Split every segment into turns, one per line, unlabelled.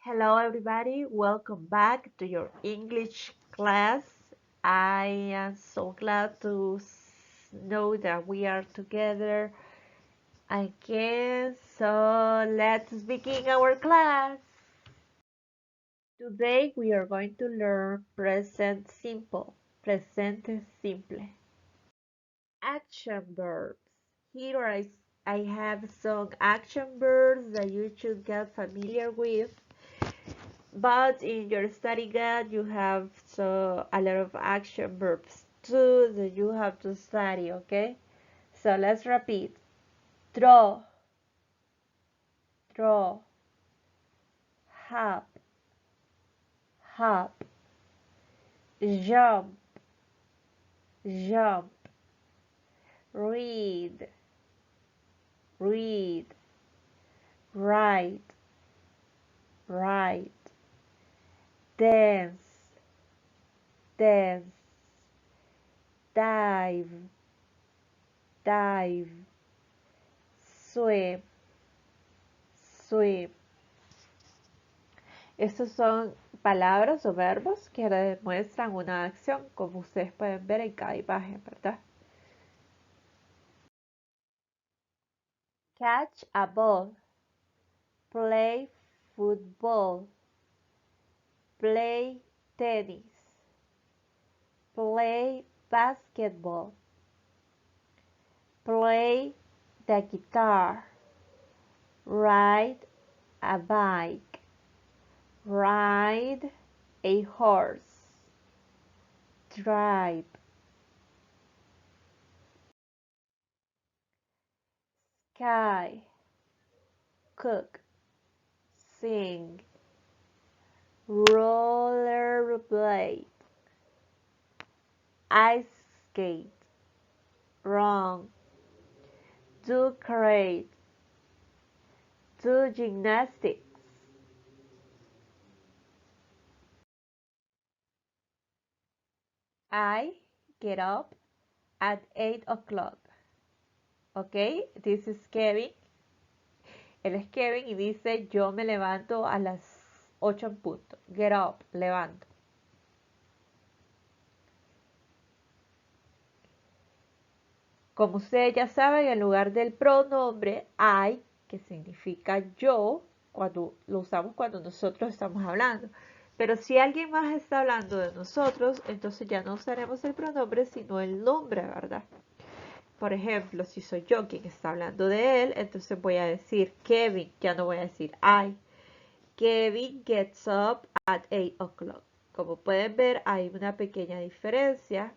Hello, everybody. Welcome back to your English class. I am so glad to know that we are together again. So let's begin our class. Today we are going to learn present simple, presente simple. Action verbs. Here I have some action verbs that you should get familiar with. But in your study guide, you have a lot of action verbs too that you have to study, okay? So let's repeat. Draw, draw, hop, hop, jump, jump, read, read, write, write, dance, dance, dive, dive, swim, swim. Estos son palabras o verbos que demuestran una acción, como ustedes pueden ver en cada imagen, ¿verdad? Catch a ball, play football, play tennis, play basketball, play the guitar, ride a bike, ride a horse, drive, sky, cook, sing, rollerblade, ice skate, run, do karate, do gymnastics. I get up at 8 o'clock. Okay, this is Kevin. Él es Kevin y dice yo me levanto a las 8 en punto. Get up, levanto. Como ustedes ya saben, en lugar del pronombre I, que significa yo, cuando lo usamos cuando nosotros estamos hablando. Pero si alguien más está hablando de nosotros, entonces ya no usaremos el pronombre, sino el nombre, ¿verdad? Por ejemplo, si soy yo quien está hablando de él, entonces voy a decir Kevin, ya no voy a decir I. Kevin gets up at 8 o'clock. Como pueden ver, hay una pequeña diferencia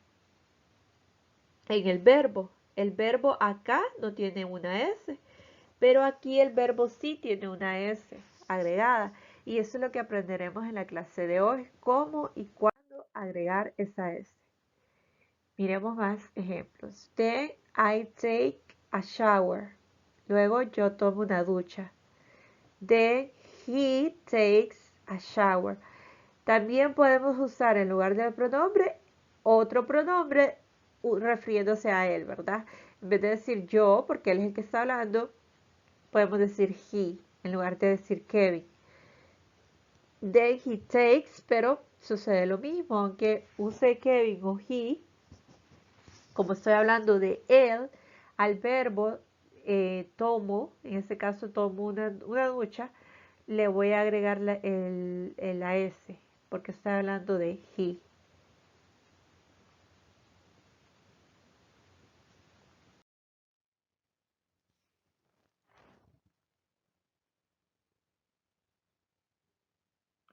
en el verbo. El verbo acá no tiene una S, pero aquí el verbo sí tiene una S agregada. Y eso es lo que aprenderemos en la clase de hoy, cómo y cuándo agregar esa S. Miremos más ejemplos. Then I take a shower. Luego yo tomo una ducha. Then he takes a shower. También podemos usar en lugar del pronombre otro pronombre refiriéndose a él, ¿verdad? En vez de decir yo, porque él es el que está hablando, podemos decir he en lugar de decir Kevin. Then he takes, pero sucede lo mismo, aunque use Kevin o he, como estoy hablando de él, al verbo tomo, en este caso tomo una ducha, le voy a agregar la S, porque estoy hablando de he.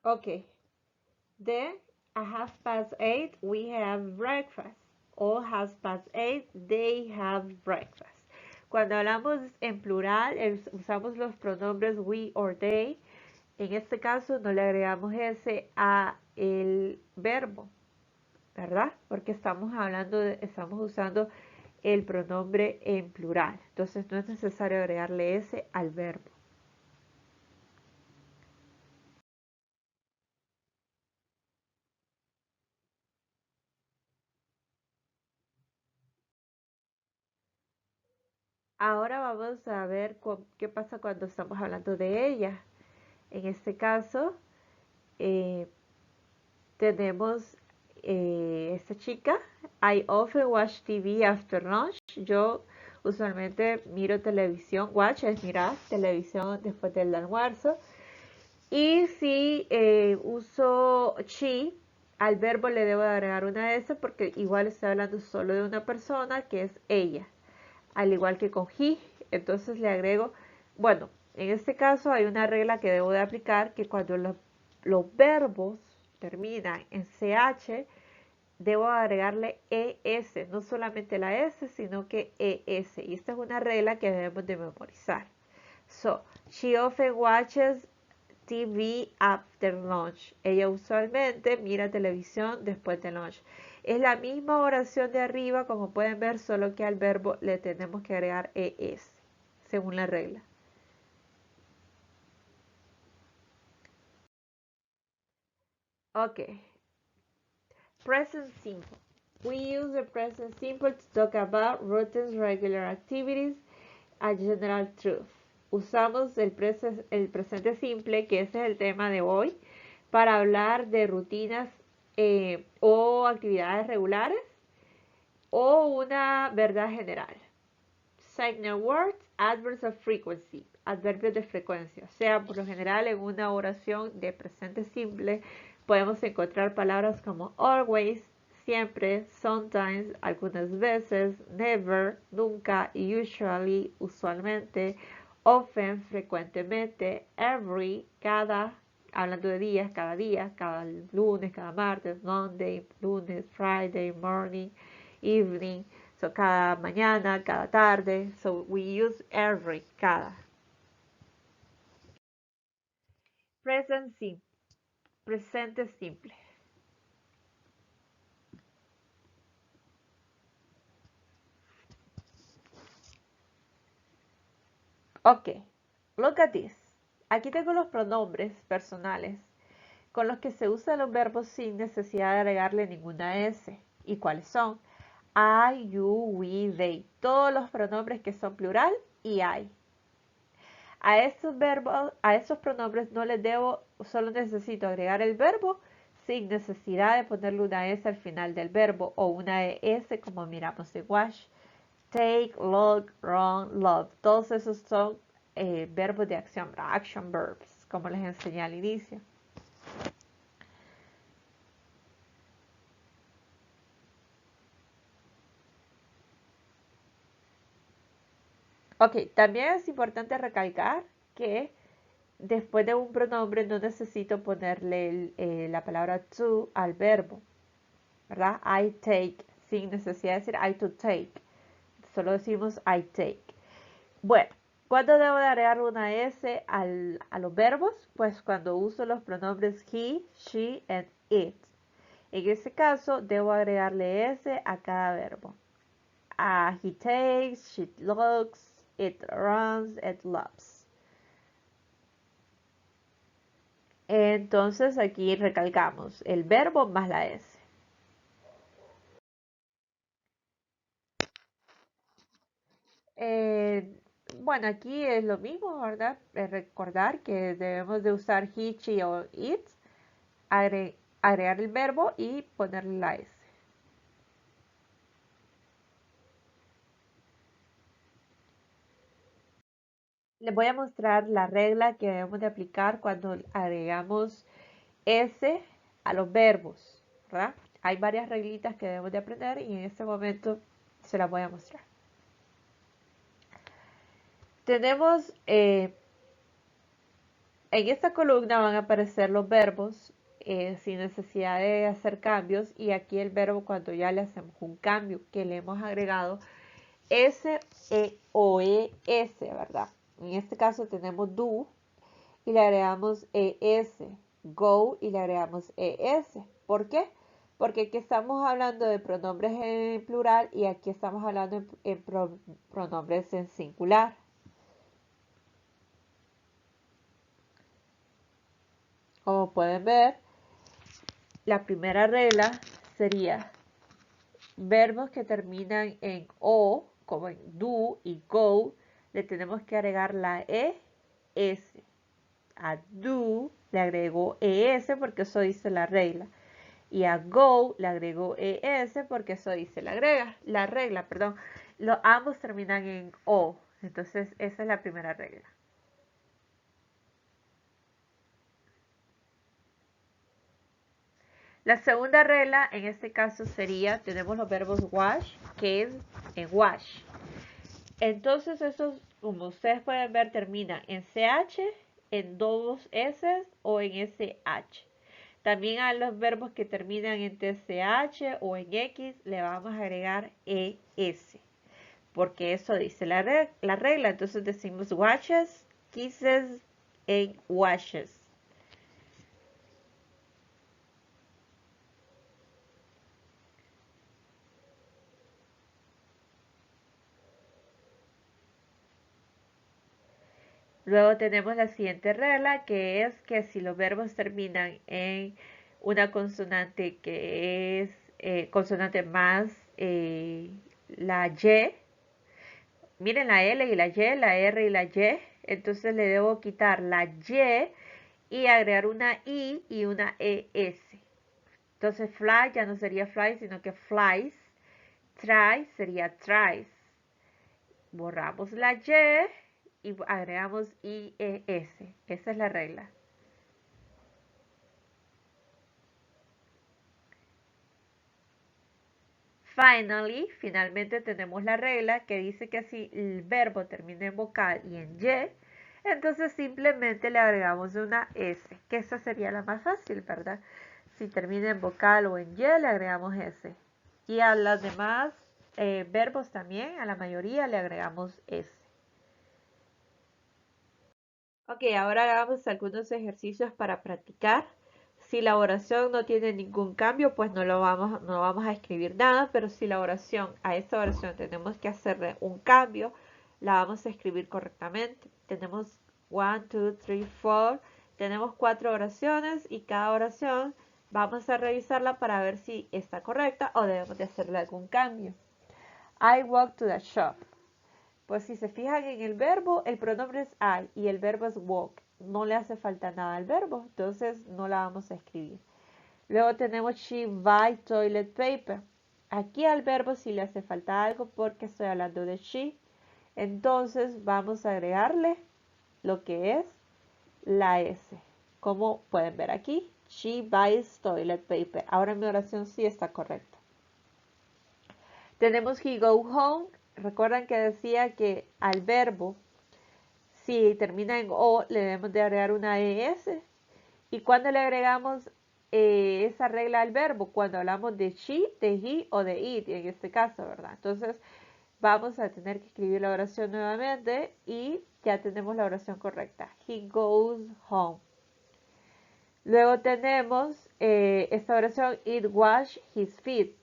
Okay, then at 8:30 we have breakfast. Or 8:30 they have breakfast. Cuando hablamos en plural usamos los pronombres we or they. En este caso no le agregamos S a el verbo, ¿verdad? Porque estamos usando el pronombre en plural. Entonces no es necesario agregarle S al verbo. Ahora vamos a ver qué pasa cuando estamos hablando de ella. En este caso, Eh, tenemos esta chica. I often watch TV after lunch. Yo usualmente miro televisión. Watch es mirar televisión después del almuerzo. Y si uso she, al verbo le debo agregar una S porque igual estoy hablando solo de una persona que es ella. Al igual que con he, entonces le agrego, bueno, en este caso hay una regla que debo de aplicar que cuando los verbos terminan en CH, debo agregarle ES, no solamente la S, sino que ES. Y esta es una regla que debemos de memorizar. So, she often watches TV after lunch. Ella usualmente mira televisión después de lunch. Es la misma oración de arriba, como pueden ver, solo que al verbo le tenemos que agregar ES, según la regla. Ok. Present simple. We use the present simple to talk about routines, regular activities, and general truth. Usamos el presente simple, que ese es el tema de hoy, para hablar de rutinas o actividades regulares o una verdad general. Signal words, adverbs of frequency, adverbios de frecuencia. O sea, por lo general en una oración de presente simple podemos encontrar palabras como always, siempre, sometimes, algunas veces, never, nunca, usually, usualmente, often, frecuentemente, every, cada, hablando de días, cada lunes, cada martes, Monday, lunes, Friday, morning, evening. So, cada mañana, cada tarde. So, we use every, cada. Present simple. Presente simple. Ok. Look at this. Aquí tengo los pronombres personales con los que se usan los verbos sin necesidad de agregarle ninguna S. ¿Y cuáles son? I, you, we, they. Todos los pronombres que son plural y I. A estos verbos, a estos pronombres no les debo, solo necesito agregar el verbo sin necesidad de ponerle una S al final del verbo o una ES como miramos en wash. Take, look, run, love. Todos esos son verbos de acción, action verbs, como les enseñé al inicio. Ok, también es importante recalcar que después de un pronombre no necesito ponerle la palabra to al verbo, ¿verdad? I take, sin necesidad de decir I to take. Solo decimos I take. Bueno, ¿cuándo debo de agregar una S a los verbos? Pues cuando uso los pronombres he, she, and it. En ese caso, debo agregarle S a cada verbo. He takes, she looks, it runs, it loves. Entonces aquí recalcamos el verbo más la S. Eh, bueno, aquí es lo mismo, ¿verdad? Recordar que debemos de usar he, she o it, agregar el verbo y ponerle la S. Les voy a mostrar la regla que debemos de aplicar cuando agregamos S a los verbos, ¿verdad? Hay varias reglitas que debemos de aprender y en este momento se las voy a mostrar. Tenemos, en esta columna van a aparecer los verbos sin necesidad de hacer cambios y aquí el verbo cuando ya le hacemos un cambio que le hemos agregado S o ES, ¿verdad? En este caso tenemos do y le agregamos ES, go y le agregamos ES. ¿Por qué? Porque aquí estamos hablando de pronombres en plural y aquí estamos hablando en pronombres en singular. Como pueden ver, la primera regla sería verbos que terminan en o, como en do y go, le tenemos que agregar la ES. a do le agregó ES porque eso dice la regla. Y a go le agregó ES porque eso dice la regla, perdón. Ambos terminan en O. Entonces esa es la primera regla. La segunda regla en este caso sería, tenemos los verbos wash, que es en wash. Entonces esos, como ustedes pueden ver, terminan en CH, en dos S o en SH. También a los verbos que terminan en TCH o en X le vamos a agregar ES, porque eso dice la regla. Entonces decimos washes, kisses, and washes. Luego tenemos la siguiente regla, que es que si los verbos terminan en una consonante que es consonante más la Y, miren la L y la Y, la R y la Y, entonces le debo quitar la Y y agregar una I y una ES. Entonces fly ya no sería fly, sino que flies. Try sería tries. Borramos la Y y agregamos IES. Esa es la regla. Finalmente tenemos la regla que dice que si el verbo termina en vocal y en Y, entonces simplemente le agregamos una S, que esa sería la más fácil, ¿verdad? Si termina en vocal o en Y, le agregamos S. Y a los demás verbos también, a la mayoría le agregamos S. Ok, ahora hagamos algunos ejercicios para practicar. Si la oración no tiene ningún cambio, pues no vamos a escribir nada, pero si la oración, a esta oración tenemos que hacerle un cambio, la vamos a escribir correctamente. Tenemos 1, 2, 3, 4, tenemos 4 oraciones y cada oración vamos a revisarla para ver si está correcta o debemos de hacerle algún cambio. I walk to the shop. Pues si se fijan en el verbo, el pronombre es I y el verbo es walk. No le hace falta nada al verbo, entonces no la vamos a escribir. Luego tenemos she buy toilet paper. Aquí al verbo sí le hace falta algo porque estoy hablando de she. Entonces vamos a agregarle lo que es la S. Como pueden ver aquí, she buys toilet paper. Ahora mi oración sí está correcta. Tenemos he go home. Recuerdan que decía que al verbo, si termina en O, le debemos de agregar una ES. ¿Y cuando le agregamos esa regla al verbo? Cuando hablamos de she, de he o de it, en este caso, ¿verdad? Entonces, vamos a tener que escribir la oración nuevamente y ya tenemos la oración correcta. He goes home. Luego tenemos esta oración, it wash his feet.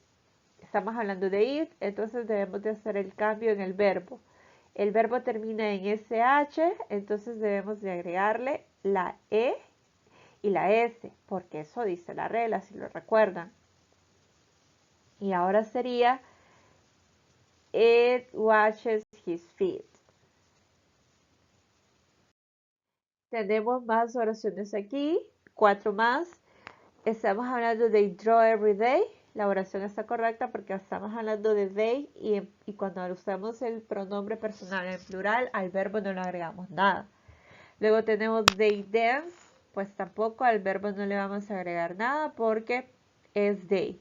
Estamos hablando de it, entonces debemos de hacer el cambio en el verbo. El verbo termina en SH, entonces debemos de agregarle la E y la S, porque eso dice la regla, si lo recuerdan. Y ahora sería, it washes his feet. Tenemos más oraciones aquí, 4 más. Estamos hablando de draw every day. La oración está correcta porque estamos hablando de they y cuando usamos el pronombre personal en plural, al verbo no le agregamos nada. Luego tenemos they dance, pues tampoco al verbo no le vamos a agregar nada porque es they.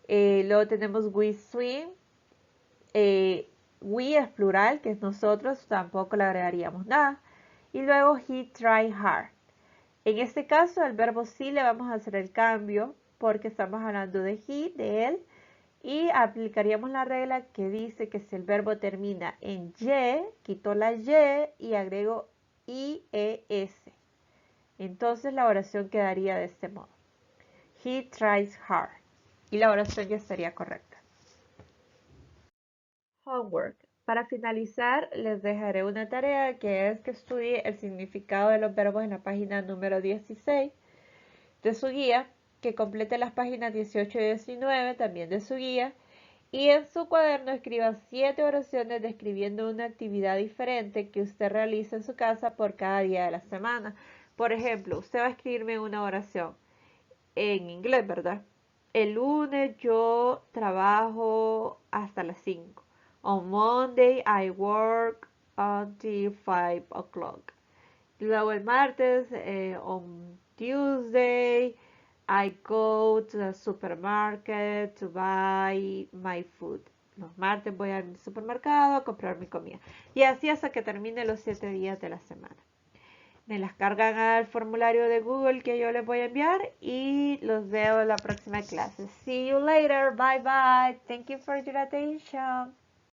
Luego tenemos we swim. We es plural, que es nosotros, tampoco le agregaríamos nada. Y luego he try hard. En este caso, el verbo sí le vamos a hacer el cambio porque estamos hablando de he, de él, y aplicaríamos la regla que dice que si el verbo termina en Y, quito la Y agrego IES. Entonces la oración quedaría de este modo. He tries hard. Y la oración ya estaría correcta. Homework. Para finalizar, les dejaré una tarea que es que estudie el significado de los verbos en la página número 16 de su guía, que complete las páginas 18 y 19 también de su guía, y en su cuaderno escriba 7 oraciones describiendo una actividad diferente que usted realiza en su casa por cada día de la semana. Por ejemplo, usted va a escribirme una oración en inglés, ¿verdad? El lunes yo trabajo hasta las 5. On Monday I work until 5 o'clock. Luego el martes, on Tuesday, I go to the supermarket to buy my food. Los martes voy al supermercado a comprar mi comida. Y así hasta que termine los 7 días de la semana. Me las cargan al formulario de Google que yo les voy a enviar y los veo en la próxima clase. See you later. Bye bye. Thank you for your attention.